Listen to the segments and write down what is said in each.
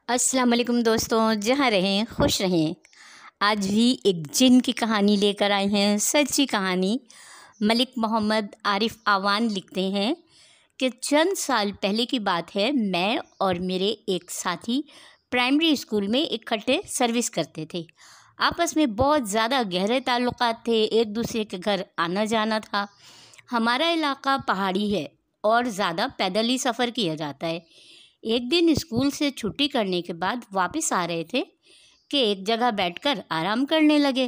अस्सलाम वालेकुम दोस्तों, जहाँ रहें खुश रहें। आज भी एक जिन की कहानी लेकर आए हैं, सच्ची कहानी। मलिक मोहम्मद आरिफ आवान लिखते हैं कि चंद साल पहले की बात है। मैं और मेरे एक साथी प्राइमरी स्कूल में इकट्ठे सर्विस करते थे। आपस में बहुत ज़्यादा गहरे ताल्लुकात थे, एक दूसरे के घर आना जाना था। हमारा इलाका पहाड़ी है और ज़्यादा पैदल ही सफ़र किया जाता है। एक दिन स्कूल से छुट्टी करने के बाद वापस आ रहे थे कि एक जगह बैठकर आराम करने लगे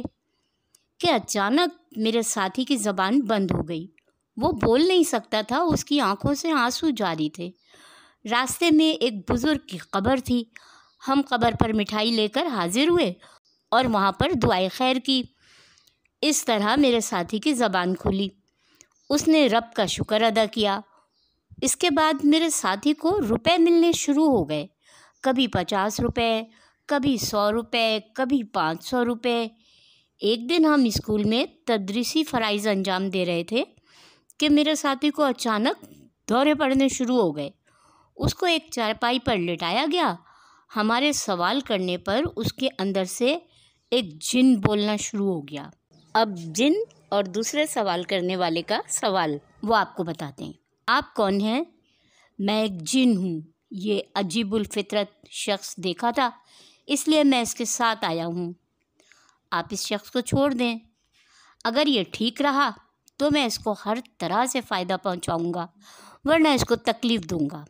कि अचानक मेरे साथी की ज़बान बंद हो गई। वो बोल नहीं सकता था, उसकी आंखों से आंसू जारी थे। रास्ते में एक बुज़ुर्ग की कब्र थी। हम कब्र पर मिठाई लेकर हाजिर हुए और वहाँ पर दुआए खैर की। इस तरह मेरे साथी की ज़बान खुली। उसने रब का शुक्र अदा किया। इसके बाद मेरे साथी को रुपए मिलने शुरू हो गए। कभी 50 रुपये, कभी 100 रुपये, कभी 500 रुपये। एक दिन हम स्कूल में तदरीसी फ़राइज़ अंजाम दे रहे थे कि मेरे साथी को अचानक दौरे पड़ने शुरू हो गए। उसको एक चारपाई पर लिटाया गया। हमारे सवाल करने पर उसके अंदर से एक जिन बोलना शुरू हो गया। अब जिन और दूसरे सवाल करने वाले का सवाल वो आपको बताते हैं। आप कौन हैं? मैं एक जिन हूँ। ये अजीबुल फितरत शख्स देखा था, इसलिए मैं इसके साथ आया हूँ। आप इस शख्स को छोड़ दें। अगर ये ठीक रहा तो मैं इसको हर तरह से फ़ायदा पहुँचाऊँगा, वरना इसको तकलीफ़ दूँगा।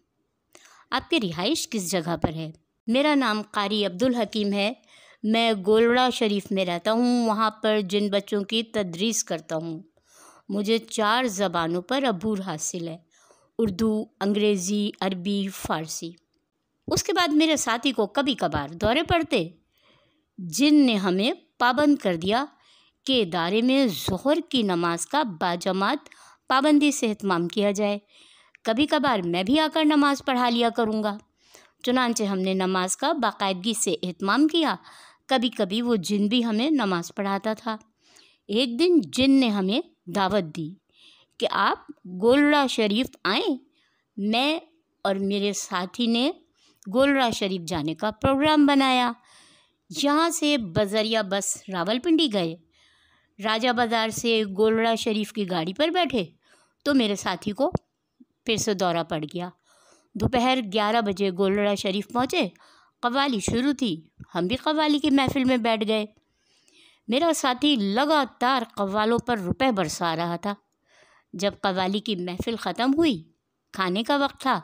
आपकी रिहाइश किस जगह पर है? मेरा नाम कारी अब्दुल हकीम है। मैं गोलड़ा शरीफ में रहता हूँ। वहाँ पर जिन बच्चों की तदरीस करता हूँ। मुझे 4 ज़बानों पर अबूर हासिल है, उर्दू, अंग्रेज़ी, अरबी, फ़ारसी। उसके बाद मेरे साथी को कभी कभार दौरे पड़ते। जिन ने हमें पाबंद कर दिया कि इदारे में ज़ोहर की नमाज का बाजमात पाबंदी से इत्माम किया जाए। कभी कभार मैं भी आकर नमाज़ पढ़ा लिया करूँगा। चुनांचे हमने नमाज का बाकायदगी से इत्माम किया। कभी कभी वो जिन भी हमें नमाज पढ़ाता था। एक दिन जिन ने हमें दावत दी कि आप गोलड़ा शरीफ आएँ। मैं और मेरे साथी ने गोलड़ा शरीफ जाने का प्रोग्राम बनाया। यहाँ से बजरिया बस रावलपिंडी गए। राजा बाज़ार से गोलड़ा शरीफ की गाड़ी पर बैठे तो मेरे साथी को फिर से दौरा पड़ गया। दोपहर 11 बजे गोलड़ा शरीफ पहुँचे। कव्वाली शुरू थी। हम भी कव्वाली की महफ़िल में बैठ गए। मेरा साथी लगातार कव्वालों पर रुपए बरसा रहा था। जब कव्वाली की महफ़िल ख़त्म हुई, खाने का वक्त था।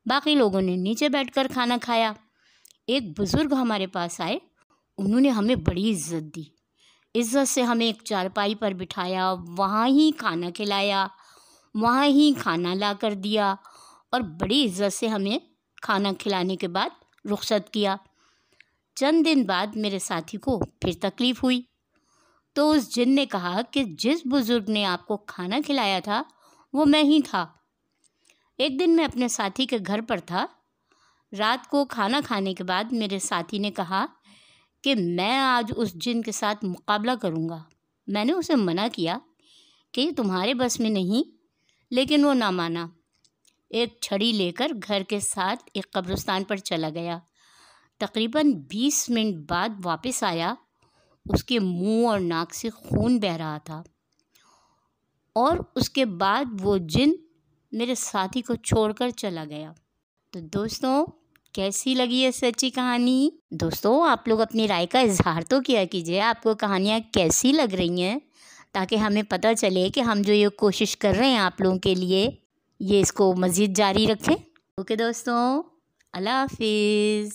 बाकी लोगों ने नीचे बैठकर खाना खाया। एक बुज़ुर्ग हमारे पास आए। उन्होंने हमें बड़ी इज़्ज़त दी। इज़्ज़त से हमें एक चारपाई पर बिठाया, वहाँ ही खाना खिलाया, वहाँ ही खाना ला कर दिया और बड़ी इज़्ज़त से हमें खाना खिलाने के बाद रुख़सत किया। चंद दिन बाद मेरे साथी को फिर तकलीफ़ हुई तो उस जिन ने कहा कि जिस बुज़ुर्ग ने आपको खाना खिलाया था वो मैं ही था। एक दिन मैं अपने साथी के घर पर था। रात को खाना खाने के बाद मेरे साथी ने कहा कि मैं आज उस जिन के साथ मुकाबला करूँगा। मैंने उसे मना किया कि ये तुम्हारे बस में नहीं, लेकिन वो ना माना। एक छड़ी लेकर घर के साथ एक कब्रिस्तान पर चला गया। तकरीबन 20 मिनट बाद वापस आया। उसके मुंह और नाक से खून बह रहा था और उसके बाद वो जिन मेरे साथी को छोड़कर चला गया। तो दोस्तों, कैसी लगी ये सच्ची कहानी? दोस्तों, आप लोग अपनी राय का इजहार तो किया कीजिए। आपको कहानियाँ कैसी लग रही हैं, ताकि हमें पता चले कि हम जो ये कोशिश कर रहे हैं आप लोगों के लिए, ये इसको मज़ीद जारी रखें। ओके दोस्तों, अल्लाह हाफिज़।